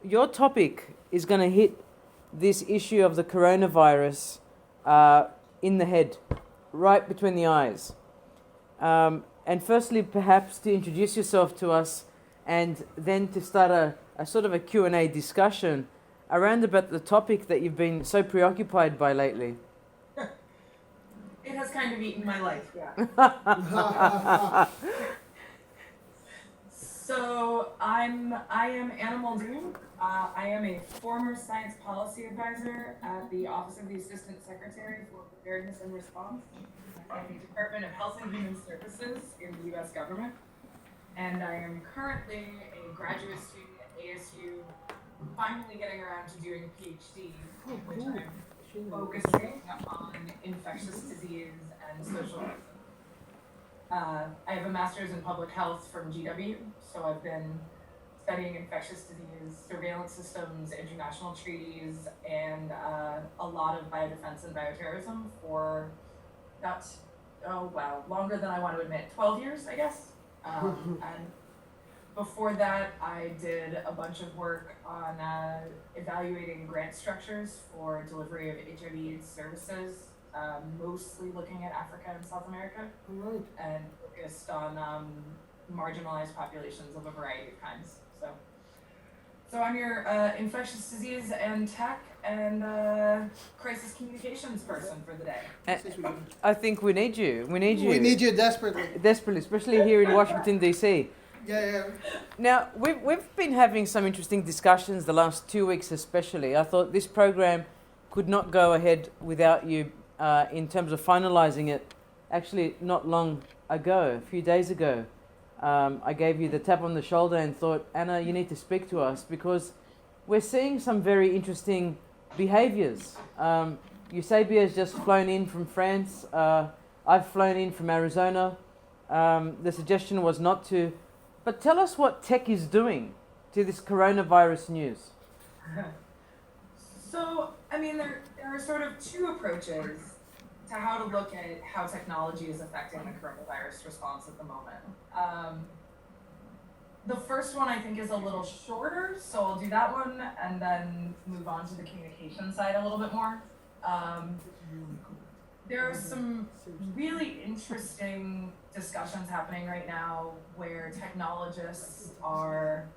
your topic is going to hit this issue of the coronavirus in the head, right between the eyes. And firstly, perhaps to introduce yourself to us, and then to start a sort of a Q&A discussion around about the topic that you've been so preoccupied by lately. It has kind of eaten my life, yeah. So I am Anna Muldoon. I am a former science policy advisor at the Office of the Assistant Secretary for Preparedness and Response at the Department of Health and Human Services in the U.S. government. And I am currently a graduate student at ASU, finally getting around to doing a PhD, which I'm focusing on infectious disease and social medicine. I have a master's in public health from GW, so I've been studying infectious disease, surveillance systems, international treaties, and a lot of biodefense and bioterrorism for about, longer than I want to admit, 12 years, I guess. And before that, I did a bunch of work on evaluating grant structures for delivery of HIV/AIDS services, mostly looking at Africa and South America, and focused on marginalized populations of a variety of kinds. So I'm your infectious disease and tech and crisis communications person for the day. I think we need you. We need you. We need you desperately. Desperately, especially here in Washington, D.C. Yeah. Now, we've been having some interesting discussions the last 2 weeks especially. I thought this program could not go ahead without you in terms of finalizing it. Actually, not long ago, a few days ago, I gave you the tap on the shoulder and thought, Anna, you need to speak to us because we're seeing some very interesting behaviors. Eusebia has just flown in from France. I've flown in from Arizona. The suggestion was not to, but tell us what tech is doing to this coronavirus news. So, I mean, there are sort of two approaches to how to look at how technology is affecting the coronavirus response at the moment. The first one I think is a little shorter, so I'll do that one and then move on to the communication side a little bit more. There are some really interesting discussions happening right now where technologists are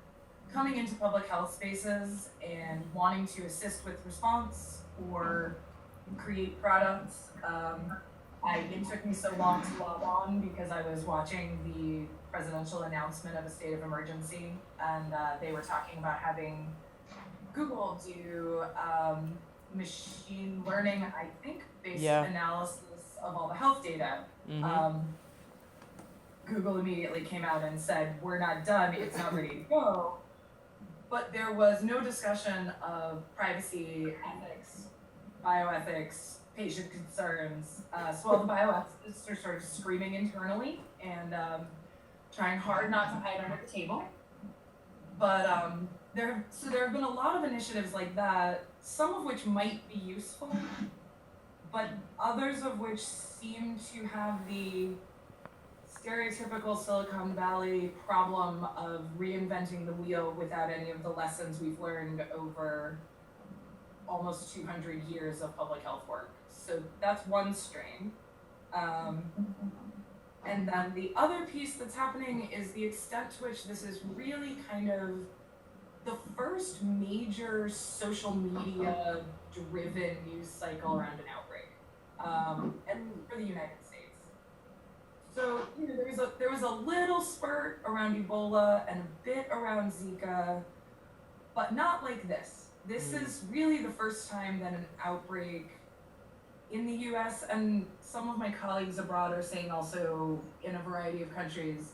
coming into public health spaces and wanting to assist with response or create products. It took me so long to log on because I was watching the presidential announcement of a state of emergency, and they were talking about having Google do machine learning, I think, based analysis of all the health data. Mm-hmm. Google immediately came out and said, we're not done, it's not ready to go. But there was no discussion of privacy, ethics, bioethics, patient concerns. So all the bioethicists are sort of screaming internally and trying hard not to hide under the table. But there have been a lot of initiatives like that, some of which might be useful, but others of which seem to have the stereotypical Silicon Valley problem of reinventing the wheel without any of the lessons we've learned over almost 200 years of public health work. So that's one strain. And then the other piece that's happening is the extent to which this is really kind of the first major social media driven news cycle around an outbreak, and for the United States. So there was a little spurt around Ebola and a bit around Zika, but not like this. This is really the first time that an outbreak in the US, and some of my colleagues abroad are saying also in a variety of countries,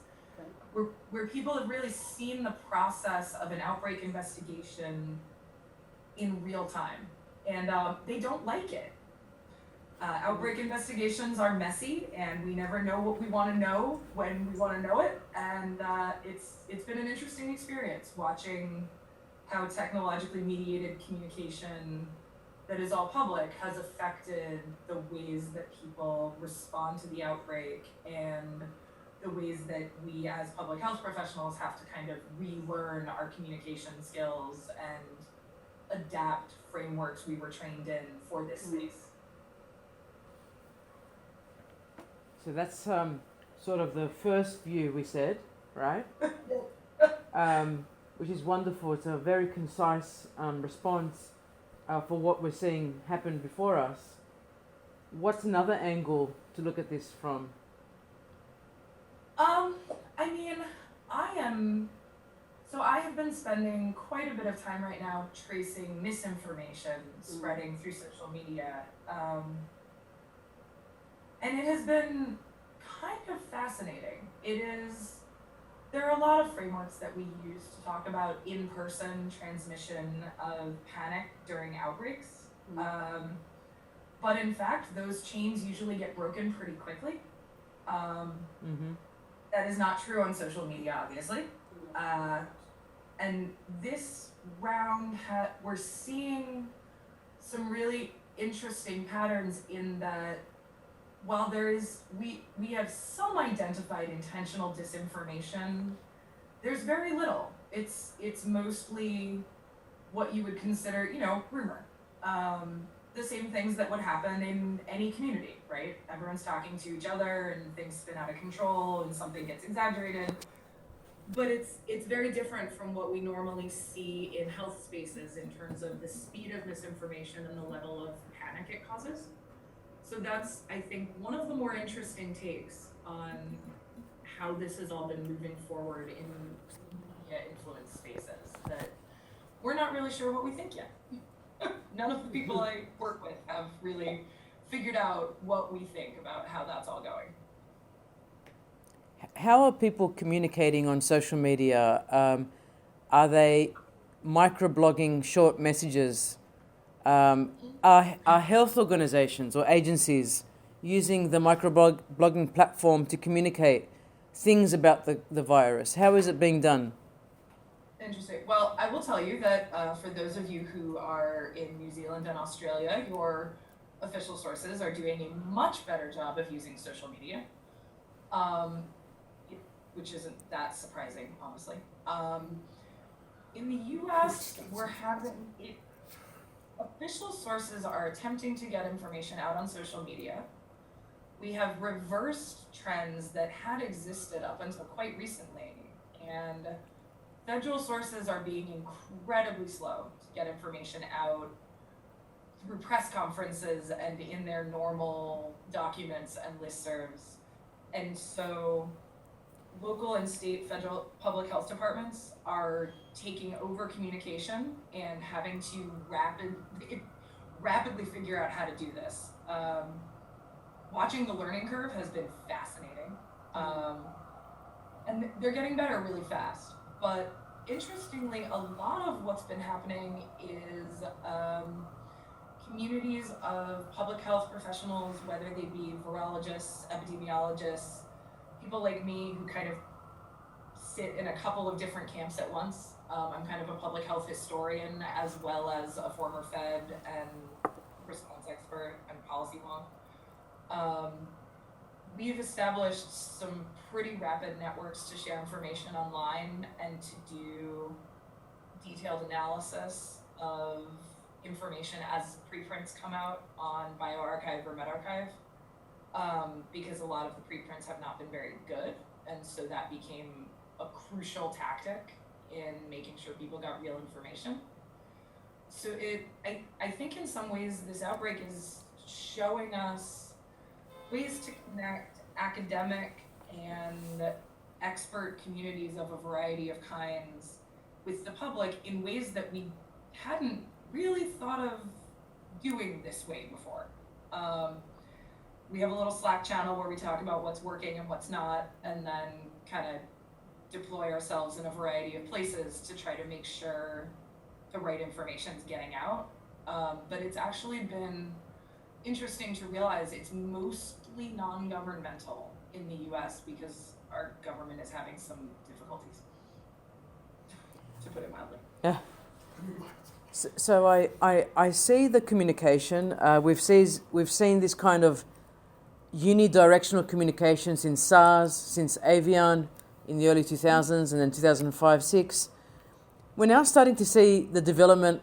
where people have really seen the process of an outbreak investigation in real time. And they don't like it. Outbreak investigations are messy, and we never know what we want to know when we want to know it. And it's been an interesting experience watching how technologically mediated communication that is all public has affected the ways that people respond to the outbreak and the ways that we as public health professionals have to kind of relearn our communication skills and adapt frameworks we were trained in for this space. So that's sort of the first view we said, right? Which is wonderful. It's a very concise response for what we're seeing happen before us. What's another angle to look at this from? I mean, I have been spending quite a bit of time right now tracing misinformation spreading through social media. And it has been kind of fascinating. There are a lot of frameworks that we use to talk about in-person transmission of panic during outbreaks. But in fact, those chains usually get broken pretty quickly. That is not true on social media, obviously. And this round, we're seeing some really interesting patterns in that while we have some identified intentional disinformation, there's very little. It's mostly what you would consider, rumor. The same things that would happen in any community, right? Everyone's talking to each other and things spin out of control and something gets exaggerated. But it's very different from what we normally see in health spaces in terms of the speed of misinformation and the level of panic it causes. So that's, I think, one of the more interesting takes on how this has all been moving forward in media influence spaces, that we're not really sure what we think yet. None of the people I work with have really figured out what we think about how that's all going. How are people communicating on social media? Are they microblogging short messages? Are health organizations or agencies using the microblogging platform to communicate things about the virus? How is it being done? Interesting. Well, I will tell you that for those of you who are in New Zealand and Australia, your official sources are doing a much better job of using social media, which isn't that surprising, honestly. In the US, official sources are attempting to get information out on social media. We have reversed trends that had existed up until quite recently, and federal sources are being incredibly slow to get information out through press conferences and in their normal documents and listservs. And so local and state federal public health departments are taking over communication and having to rapidly figure out how to do this. Watching the learning curve has been fascinating. And they're getting better really fast. But interestingly, a lot of what's been happening is communities of public health professionals, whether they be virologists, epidemiologists, people like me who kind of sit in a couple of different camps at once. I'm kind of a public health historian as well as a former Fed and response expert and policy wonk. We've established some pretty rapid networks to share information online and to do detailed analysis of information as preprints come out on bioRxiv or medRxiv, because a lot of the preprints have not been very good, and so that became a crucial tactic in making sure people got real information. So I think in some ways this outbreak is showing us ways to connect academic and expert communities of a variety of kinds with the public in ways that we hadn't really thought of doing this way before. We have a little Slack channel where we talk about what's working and what's not, and then kind of deploy ourselves in a variety of places to try to make sure the right information is getting out. But it's actually been interesting to realize it's mostly non-governmental in the US because our government is having some difficulties, to put it mildly. Yeah. So I see the communication. We've seen this kind of unidirectional communication since SARS, since Avian in the early 2000s, and then 2005-06. We're now starting to see the development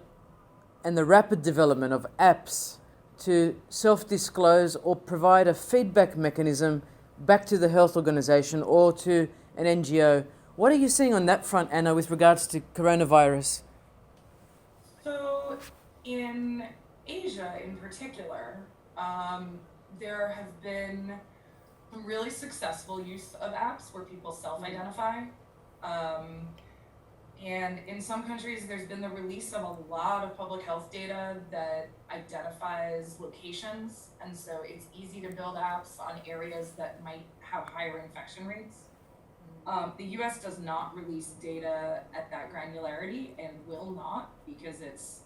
and the rapid development of apps to self-disclose or provide a feedback mechanism back to the health organization or to an NGO. What are you seeing on that front, Anna, with regards to coronavirus? So in Asia in particular, there have been some really successful use of apps where people self-identify. And in some countries, there's been the release of a lot of public health data that identifies locations. And so it's easy to build apps on areas that might have higher infection rates. The US does not release data at that granularity and will not, because it's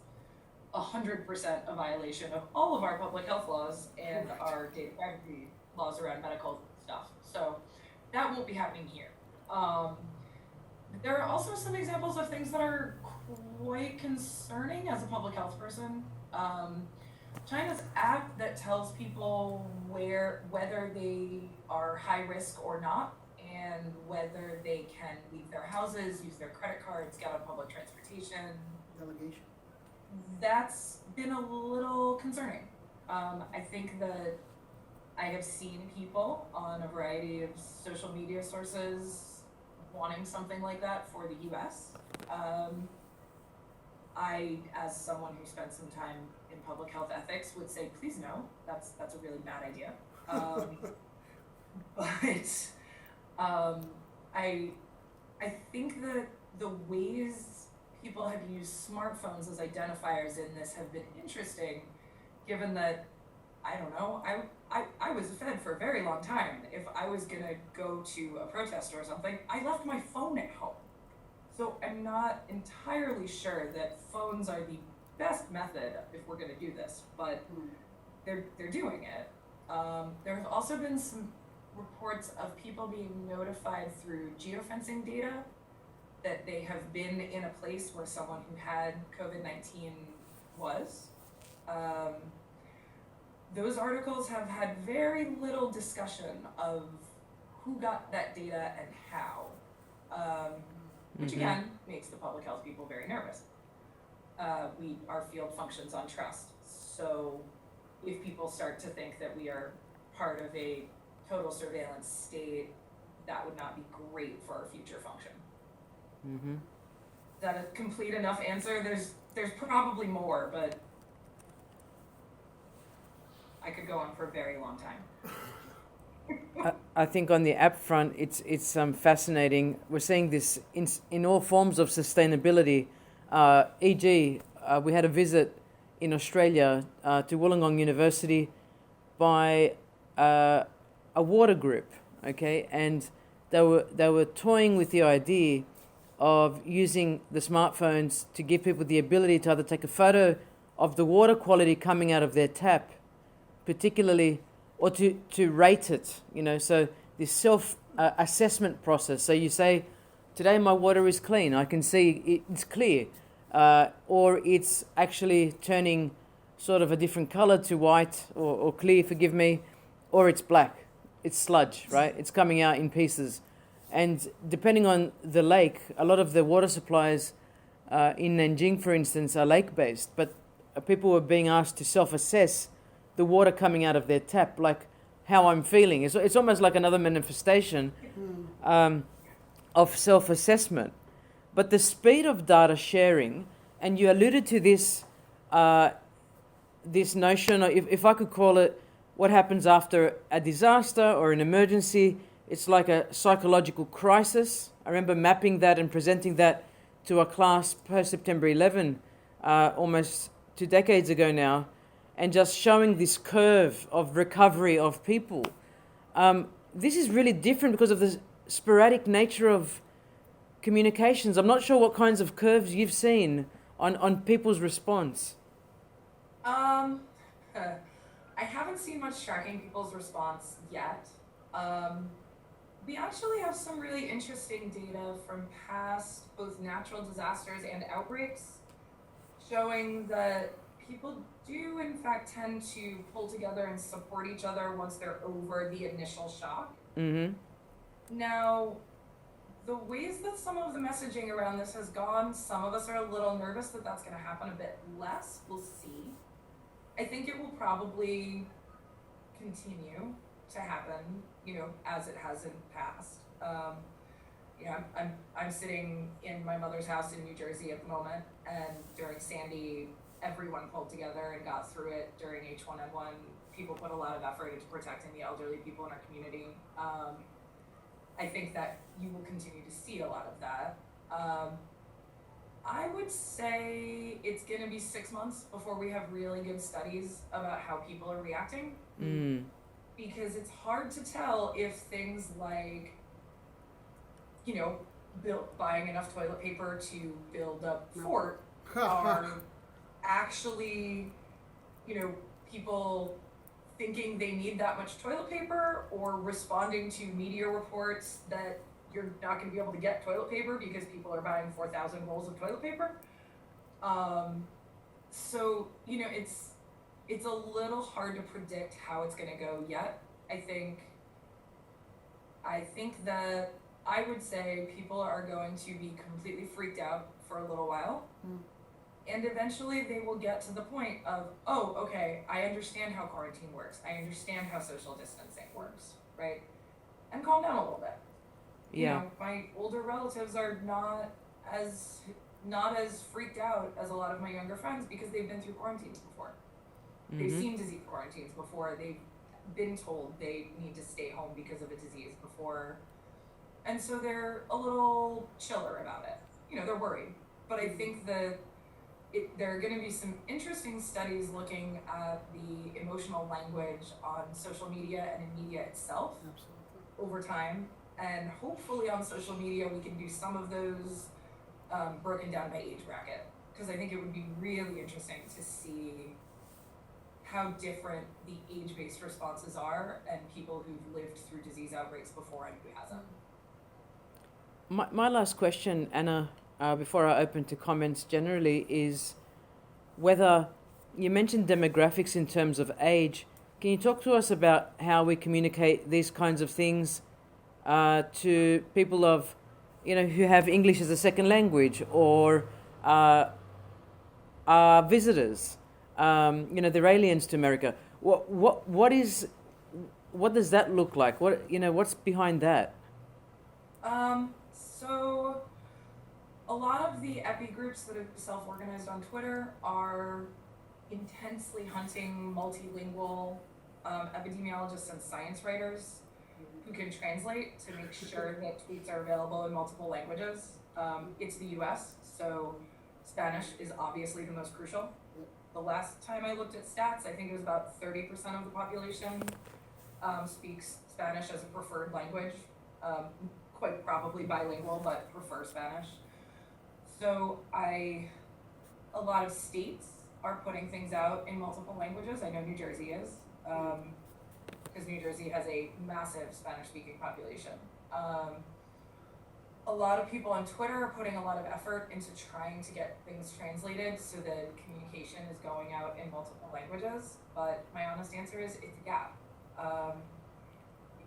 100% a violation of all of our public health laws and our data privacy laws around medical stuff. So that won't be happening here. There are also some examples of things that are quite concerning as a public health person. China's app that tells people whether they are high risk or not, and whether they can leave their houses, use their credit cards, get on public transportation. Delegation. That's been a little concerning. I think that I have seen people on a variety of social media sources wanting something like that for the US. I, as someone who spent some time in public health ethics, would say, please no, that's a really bad idea. I think that the ways people have used smartphones as identifiers in this have been interesting, given that, I don't know, I was fed for a very long time. If I was gonna go to a protest or something, I left my phone at home. So I'm not entirely sure that phones are the best method if we're gonna do this, but they're doing it. There have also been some reports of people being notified through geofencing data that they have been in a place where someone who had COVID-19 was. Those articles have had very little discussion of who got that data and how, which again makes the public health people very nervous. Our field functions on trust, so if people start to think that we are part of a total surveillance state, that would not be great for our future function. Is that a complete enough answer? There's probably more, but I could go on for a very long time. I think on the app front, it's fascinating. We're seeing this in all forms of sustainability. E.g., we had a visit in Australia to Wollongong University by a water group, okay, and they were toying with the idea of using the smartphones to give people the ability to either take a photo of the water quality coming out of their tap, particularly, or to rate it, so this self-assessment process. So you say, today my water is clean, I can see it's clear, or it's actually turning sort of a different color to white or clear, forgive me, or it's black, it's sludge, right? It's coming out in pieces. And depending on the lake, a lot of the water supplies in Nanjing, for instance, are lake-based, but people were being asked to self-assess the water coming out of their tap, like how I'm feeling. It's almost like another manifestation of self-assessment. But the speed of data sharing, and you alluded to this this notion, or if I could call it, what happens after a disaster or an emergency. It's like a psychological crisis. I remember mapping that and presenting that to a class post-September 11, almost 2 decades ago now, and just showing this curve of recovery of people. This is really different because of the sporadic nature of communications. I'm not sure what kinds of curves you've seen on people's response. I haven't seen much tracking people's response yet. We actually have some really interesting data from past both natural disasters and outbreaks showing that people do in fact tend to pull together and support each other once they're over the initial shock. Mm-hmm. Now, the ways that some of the messaging around this has gone, some of us are a little nervous that that's going to happen a bit less. We'll see. I think it will probably continue to happen, as it has in the past. I'm sitting in my mother's house in New Jersey at the moment, and during Sandy, everyone pulled together and got through it. During H1N1, people put a lot of effort into protecting the elderly people in our community. I think that you will continue to see a lot of that. I would say it's going to be 6 months before we have really good studies about how people are reacting. Because it's hard to tell if things like, buying enough toilet paper to build a fort are actually, people thinking they need that much toilet paper, or responding to media reports that you're not going to be able to get toilet paper because people are buying 4,000 rolls of toilet paper. So, it's a little hard to predict how it's going to go yet. I think that I would say people are going to be completely freaked out for a little while. And eventually they will get to the point of, oh, okay, I understand how quarantine works. I understand how social distancing works, right? And calm down a little bit. Yeah. My older relatives are not as freaked out as a lot of my younger friends because they've been through quarantines before. They've seen disease quarantines before. They've been told they need to stay home because of a disease before. And so they're a little chiller about it. They're worried. But I think that there are going to be some interesting studies looking at the emotional language on social media and in media itself over time. And hopefully on social media we can do some of those broken down by age bracket. Because I think it would be really interesting to see how different the age-based responses are and people who've lived through disease outbreaks before and who hasn't. My last question, Anna, before I open to comments generally, is whether you mentioned demographics in terms of age. Can you talk to us about how we communicate these kinds of things to people of, who have English as a second language, or visitors, they're aliens to America. What does that look like? What's behind that? So a lot of the epi groups that have self-organized on Twitter are intensely hunting multilingual epidemiologists and science writers who can translate to make sure that tweets are available in multiple languages. It's the US, so Spanish is obviously the most crucial. The last time I looked at stats, I think it was about 30% of the population speaks Spanish as a preferred language. Quite probably bilingual, but prefer Spanish. So a lot of states are putting things out in multiple languages. I know New Jersey is, because New Jersey has a massive Spanish-speaking population. A lot of people on Twitter are putting a lot of effort into trying to get things translated so that communication is going out in multiple languages, but my honest answer is it's a gap. I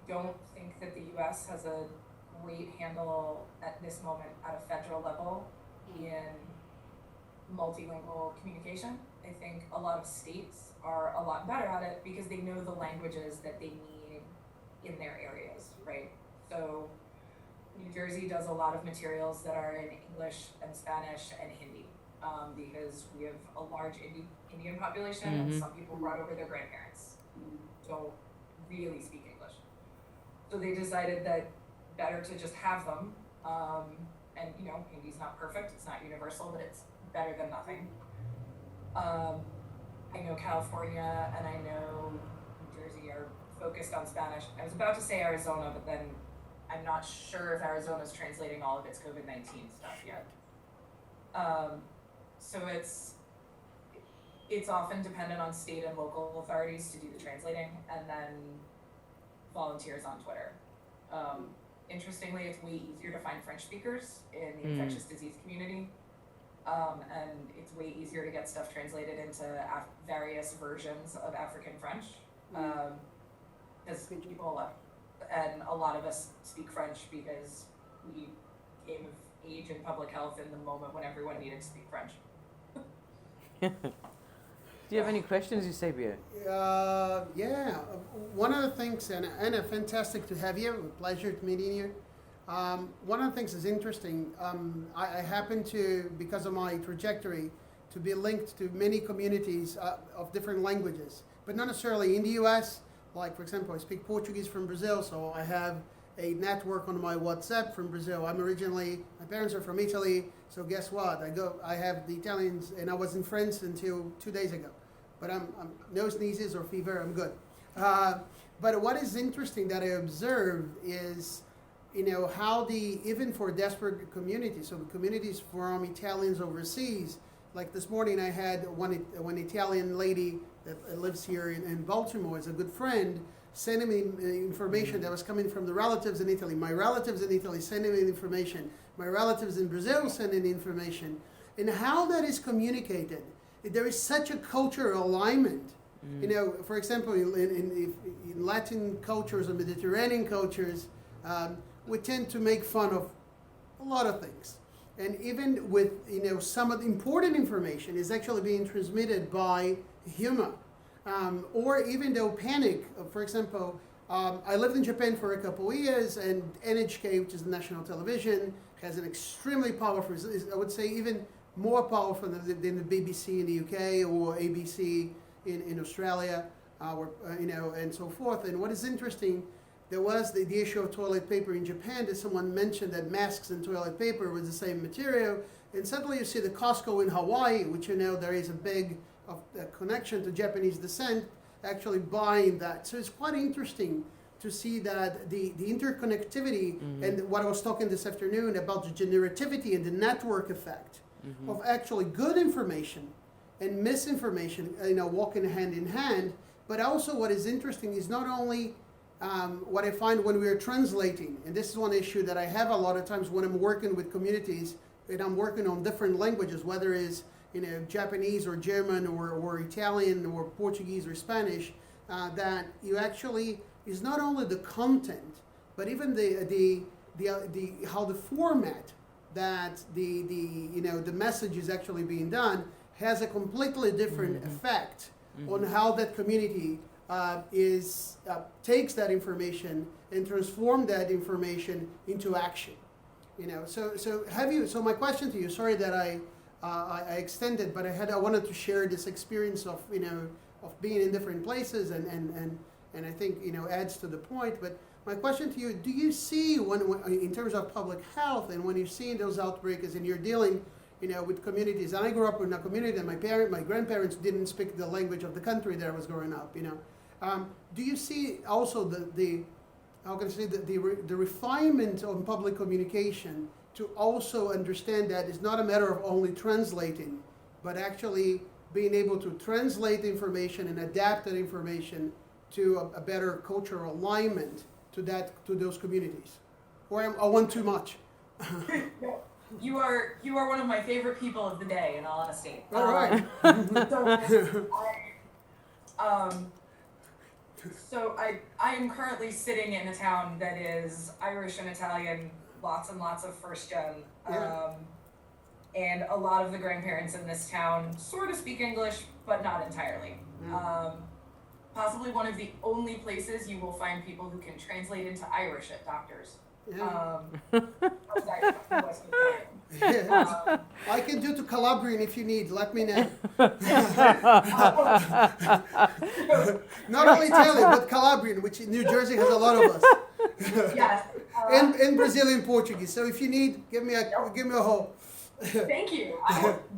don't think that the US has a great handle at this moment at a federal level in multilingual communication. I think a lot of states are a lot better at it because they know the languages that they need in their areas, right? So New Jersey does a lot of materials that are in English and Spanish and Hindi, because we have a large Indian population, and some people brought over their grandparents who don't really speak English. So they decided that better to just have them, and Hindi's not perfect, it's not universal, but it's better than nothing. I know California and I know New Jersey are focused on Spanish. I was about to say Arizona, but then I'm not sure if Arizona's translating all of its COVID-19 stuff yet. So it's often dependent on state and local authorities to do the translating, and then volunteers on Twitter. Interestingly, it's way easier to find French speakers in the infectious disease community and it's way easier to get stuff translated into various versions of African French, because people and a lot of us speak French because we came of age in public health in the moment when everyone needed to speak French. Do you have any questions, Eusebio? Yeah, one of the things, and Anna, fantastic to have you. A pleasure to meeting you. One of the things is interesting. I happen to, because of my trajectory, to be linked to many communities of different languages, but not necessarily in the U.S. Like, for example, I speak Portuguese from Brazil, so I have a network on my WhatsApp from Brazil. My parents are from Italy, so guess what? I have the Italians, and I was in France until 2 days ago. But I'm no sneezes or fever, I'm good. But what is interesting that I observe is, how even for desperate communities, so the communities from Italians overseas, like this morning I had one Italian lady that lives here in Baltimore, is a good friend, sending me information that was coming from the relatives in Italy. My relatives in Italy sending me information. My relatives in Brazil sending information. And how that is communicated, there is such a cultural alignment. For example, in Latin cultures or Mediterranean cultures, we tend to make fun of a lot of things. And even with, some of the important information is actually being transmitted by humor. Or even though panic, for example, I lived in Japan for a couple of years, and NHK, which is the national television, has an extremely powerful, I would say even more powerful than the BBC in the UK or ABC in Australia, and so forth. And what is interesting, there was the issue of toilet paper in Japan that someone mentioned that masks and toilet paper was the same material, and suddenly you see the Costco in Hawaii, which there is a big connection to Japanese descent, actually buying that. So it's quite interesting to see that the interconnectivity and what I was talking this afternoon about the generativity and the network effect of actually good information and misinformation, walking hand in hand. But also what is interesting is not only what I find when we are translating, and this is one issue that I have a lot of times when I'm working with communities and I'm working on different languages, whether it's Japanese or German or Italian or Portuguese or Spanish, that you actually is not only the content, but even the how the format that the message is actually being done has a completely different effect on how that community takes that information and transform that information into action. So my question to you, sorry that I extended, but I wanted to share this experience of being in different places and I think adds to the point. But my question to you, do you see when in terms of public health and when you're seeing those outbreaks and you're dealing with communities, and I grew up in a community and my grandparents didn't speak the language of the country that I was growing up, do you see also the refinement of public communication to also understand that it's not a matter of only translating, but actually being able to translate information and adapt that information to a better cultural alignment to those communities? Or I want too much? You are one of my favorite people of the day, in all honesty. All right. So I am currently sitting in a town that is Irish and Italian, lots and lots of first gen. And a lot of the grandparents in this town sort of speak English, but not entirely. Possibly one of the only places you will find people who can translate into Irish at doctors. I can do to Calabrian if you need, let me know. Not only Italian, but Calabrian, which in New Jersey has a lot of us. Yes. And Brazilian Portuguese. So if you need, give me a hole. Thank you.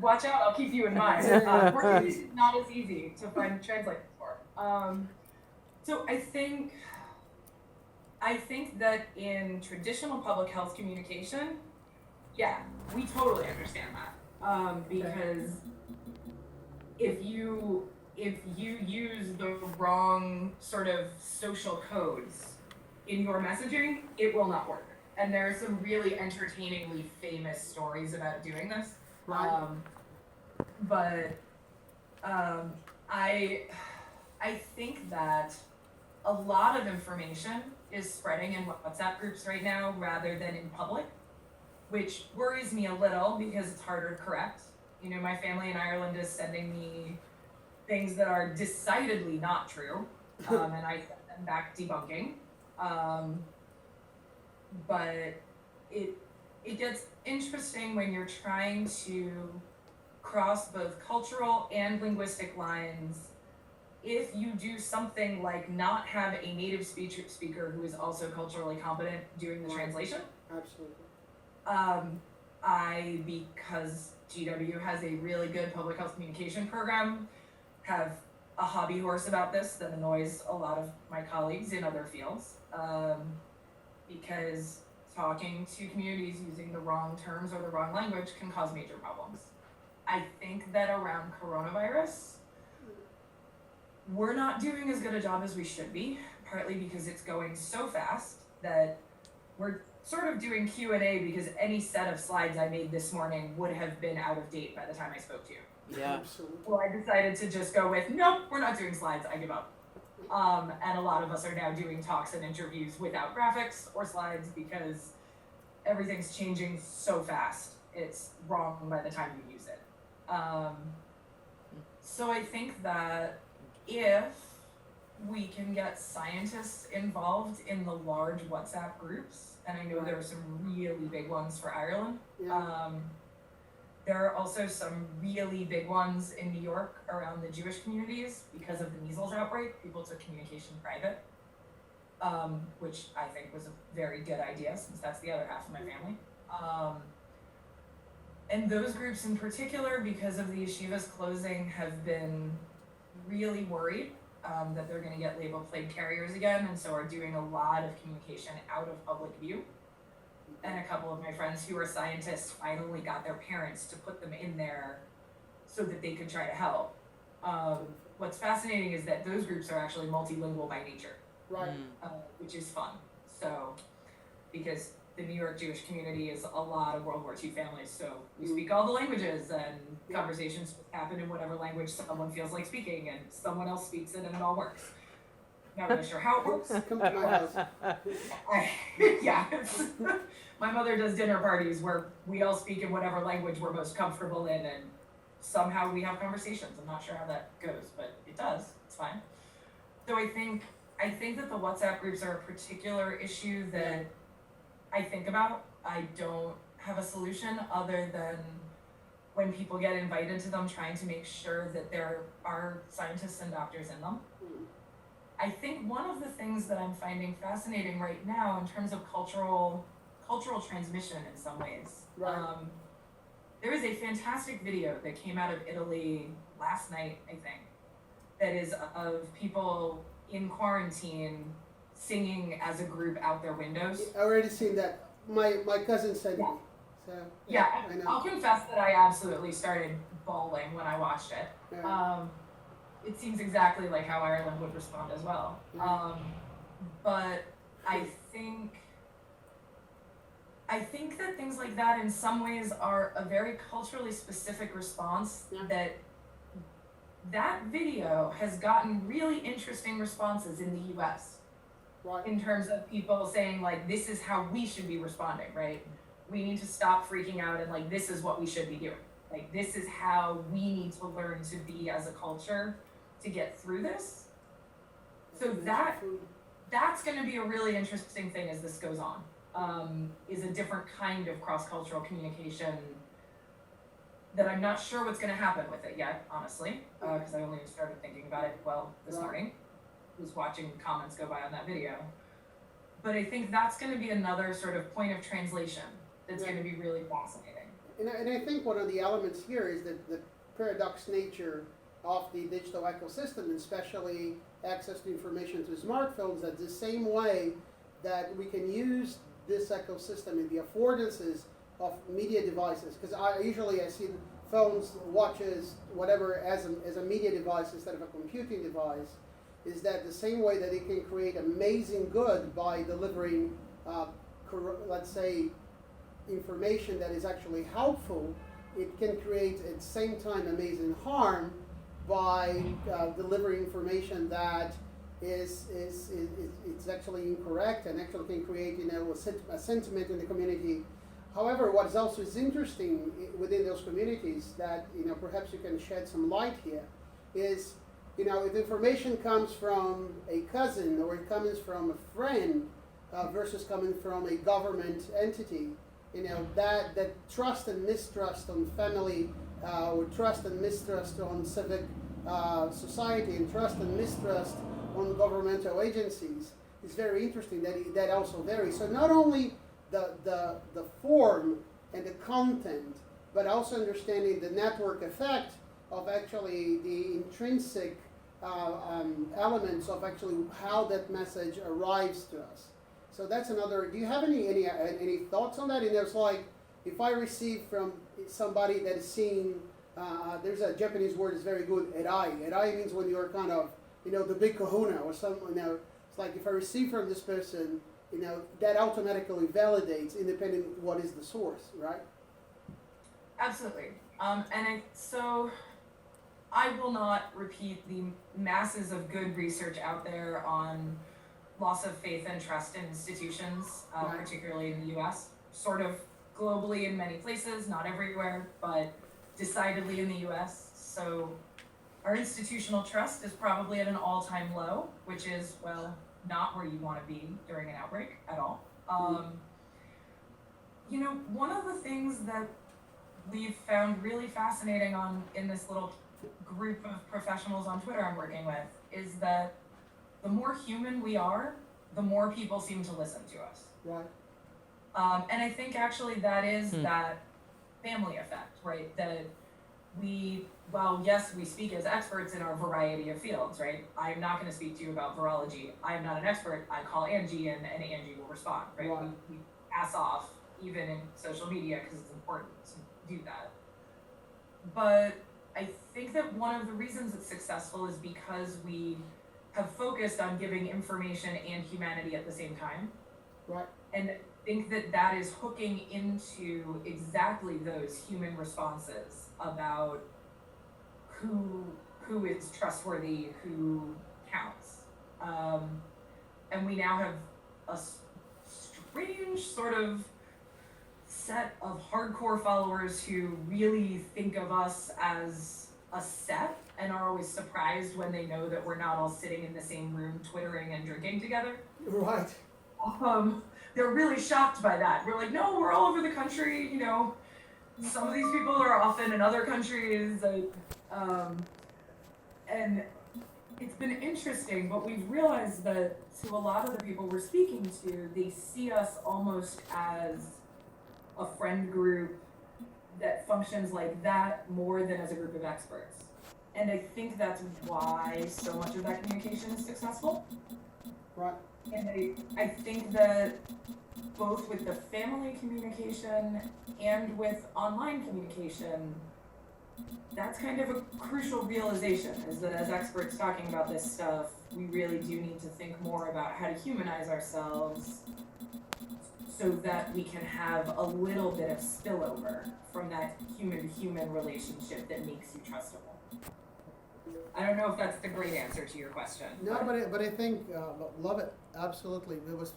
Watch out, I'll keep you in mind. Portuguese is not as easy to find translators for. So I think that in traditional public health communication, yeah, we totally understand that. Because if you use the wrong sort of social codes in your messaging, it will not work. And there are some really entertainingly famous stories about doing this. Right. I think that a lot of information is spreading in WhatsApp groups right now rather than in public, which worries me a little because it's harder to correct. You know, my family in Ireland is sending me things that are decidedly not true, and I send them back debunking. But it gets interesting when you're trying to cross both cultural and linguistic lines. If you do something like not have a native speaker who is also culturally competent doing the translation, Absolutely. because GW has a really good public health communication program, have a hobby horse about this that annoys a lot of my colleagues in other fields, because talking to communities using the wrong terms or the wrong language can cause major problems. I think that around coronavirus, we're not doing as good a job as we should be, partly because it's going so fast that we're sort of doing Q&A because any set of slides I made this morning would have been out of date by the time I spoke to you. Yeah. Absolutely. Well, I decided to just go with, nope, we're not doing slides, I give up. And a lot of us are now doing talks and interviews without graphics or slides because everything's changing so fast. It's wrong by the time you use it. So I think that if we can get scientists involved in the large WhatsApp groups, and I know there are some really big ones for Ireland, Yeah. there are also some really big ones in New York around the Jewish communities because of the measles outbreak. People took communication private, which I think was a very good idea since that's the other half of my family. And those groups in particular, because of the yeshivas closing, have been really worried that they're going to get labeled plague carriers again, and so are doing a lot of communication out of public view. And a couple of my friends who are scientists finally got their parents to put them in there so that they could try to help. What's fascinating is that those groups are actually multilingual by nature, Right. which is fun. So, because the New York Jewish community is a lot of World War II families, so we speak all the languages, and conversations happen in whatever language someone feels like speaking, and someone else speaks it, and it all works. Not really sure how it works. Come to my house. My mother does dinner parties where we all speak in whatever language we're most comfortable in, and somehow we have conversations. I'm not sure how that goes, but it does. It's fine. So I think that the WhatsApp groups are a particular issue that I think about. I don't have a solution other than when people get invited to them, trying to make sure that there are scientists and doctors in them. I think one of the things that I'm finding fascinating right now in terms of cultural transmission in some ways. Right. There is a fantastic video that came out of Italy last night, I think, that is of people in quarantine singing as a group out their windows. I already seen that. My cousin sent me. So Yeah, I know. I'll confess that I absolutely started bawling when I watched it. Yeah. It seems exactly like how Ireland would respond as well. Yeah. But I think that things like that in some ways are a very culturally specific response. Yeah. That video has gotten really interesting responses in the US Right. in terms of people saying like, this is how we should be responding, right? We need to stop freaking out and like, this is what we should be doing. Like, this is how we need to learn to be as a culture to get through this. So that's going to be a really interesting thing as this goes on. Is a different kind of cross-cultural communication that I'm not sure what's going to happen with it yet, honestly, because I only started thinking about it, this morning. I was watching comments go by on that video. But I think that's going to be another sort of point of translation that's going to be really fascinating. And I think one of the elements here is that the paradox nature of the digital ecosystem, and especially access to information through smartphones, that the same way that we can use this ecosystem and the affordances of media devices, because I see phones, watches, whatever as a media device instead of a computing device, is that the same way that it can create amazing good by delivering, let's say, information that is actually helpful, it can create at the same time amazing harm by delivering information that is it's actually incorrect and actually can create a sentiment in the community. However, what is also is interesting within those communities that perhaps you can shed some light here is if information comes from a cousin or it comes from a friend versus coming from a government entity, that trust and mistrust on family or trust and mistrust on civic society and trust and mistrust on governmental agencies is very interesting. That also varies. So not only the form and the content, but also understanding the network effect of actually the intrinsic elements of actually how that message arrives to us. So that's another. Do you have any thoughts on that? And it's like if I receive from somebody that is seeing, there's a Japanese word is very good, erai. Erai means when you're kind of the big kahuna or something. It's like if I receive from this person, that automatically validates independent of what is the source, right? Absolutely. So I will not repeat the masses of good research out there on loss of faith and trust in institutions, Right. particularly in the US, sort of globally in many places, not everywhere, but decidedly in the US. So our institutional trust is probably at an all-time low, which is, well, not where you want to be during an outbreak at all. One of the things that we've found really fascinating in this little group of professionals on Twitter I'm working with is that the more human we are, the more people seem to listen to us. Right. And I think actually that is that family effect, right? That while yes, we speak as experts in our variety of fields, right? I'm not going to speak to you about virology. I'm not an expert. I call Angie and Angie will respond, right? Right. We pass off even in social media because it's important to do that. But I think that one of the reasons it's successful is because we have focused on giving information and humanity at the same time. Right. And I think that is hooking into exactly those human responses about who is trustworthy, who counts. And we now have a strange sort of set of hardcore followers who really think of us as a set and are always surprised when they know that we're not all sitting in the same room twittering and drinking together. Right. They're really shocked by that. We're like, no, we're all over the country, some of these people are often in other countries, and it's been interesting, but we've realized that to a lot of the people we're speaking to, they see us almost as a friend group that functions like that more than as a group of experts. And I think that's why so much of that communication is successful. Right. And I think that both with the family communication and with online communication, that's kind of a crucial realization, is that as experts talking about this stuff, we really do need to think more about how to humanize ourselves so that we can have a little bit of spillover from that human-to-human relationship that makes you trustable. I don't know if that's the great answer to your question. No, but I think love it absolutely. It was.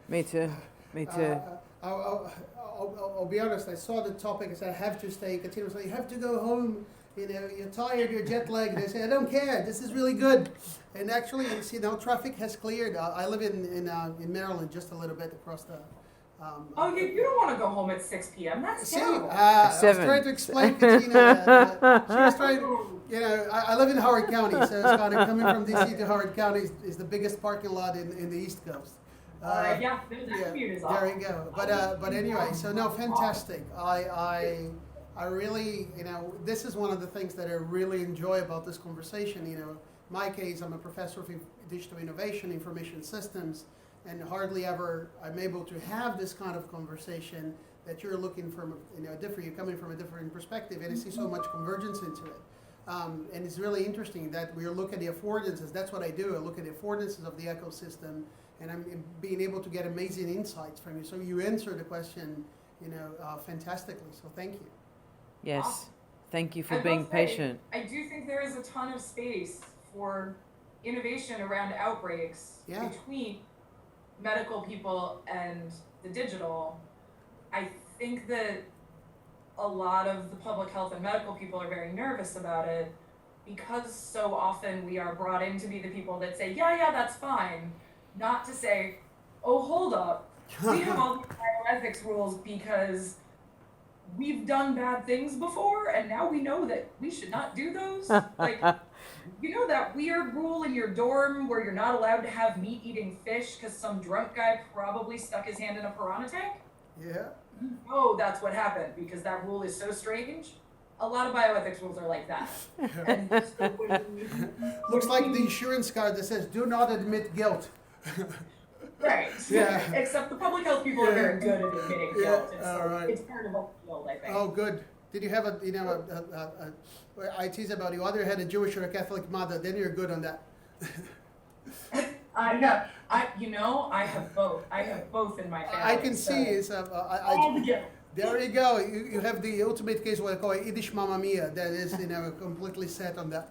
Me too. Me too. I'll be honest. I saw the topic. I said I have to stay. Katina was like, you have to go home. You're tired. You're jet lagged. And I said I don't care. This is really good. And actually, you see now traffic has cleared. I live in Maryland, just a little bit across the. You don't want to go home at 6 p.m. That's terrible. I was 7. trying to explain Katina that she was trying. I live in Howard County, so it's kind of coming from DC to Howard County is the biggest parking lot in the East Coast. That commute is awful. There you go. But anyway, so no, fantastic. I really, this is one of the things that I really enjoy about this conversation. In my case, I'm a professor of digital innovation, information systems, and hardly ever I'm able to have this kind of conversation that you're looking from you're coming from a different perspective, and I see so much convergence into it. And it's really interesting that we look at the affordances. That's what I do. I look at the affordances of the ecosystem, and I'm being able to get amazing insights from you. So you answer the question, fantastically. So thank you. Yes. Awesome. Thank you for I will being say, patient. I do think there is a ton of space for innovation around outbreaks Yeah. between medical people and the digital. I think that a lot of the public health and medical people are very nervous about it because so often we are brought in to be the people that say, yeah, that's fine, not to say, oh, hold up, we have all these bioethics rules because we've done bad things before and now we know that we should not do those. Like, you know that weird rule in your dorm where you're not allowed to have meat-eating fish because some drunk guy probably stuck his hand in a piranha tank? Yeah. Oh, that's what happened because that rule is so strange. A lot of bioethics rules are like that. And so Looks like the insurance card that says "Do not admit guilt." right. Yeah. Except the public health people are very good at admitting Yeah, guilt. It's, all right. it's part of a field, I think. Oh, good. Did you have I tease about you either had a Jewish or a Catholic mother, then you're good on that. I have both. I have both in my family. I can so see. all the guilt. There you go. You have the ultimate case what I call Yiddish Mamma Mia. That is, completely set on that.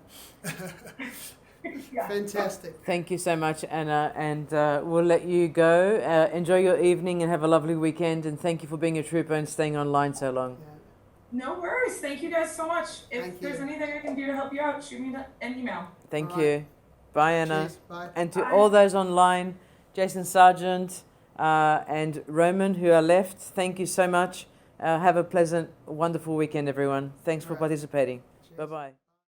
Yeah. Fantastic. Thank you so much, Anna, and we'll let you go. Enjoy your evening and have a lovely weekend, and thank you for being a trooper and staying online so long. Yeah. No worries. Thank you guys so much. If Thank there's you. anything I can do to help you out, shoot me an email. Thank All right. you. Bye, Anna. Cheers. Bye. And to Bye. all those online, Jason Sargent and Roman who are left, thank you so much. Have a pleasant, wonderful weekend, everyone. Thanks for All right. participating. Cheers. Bye-bye.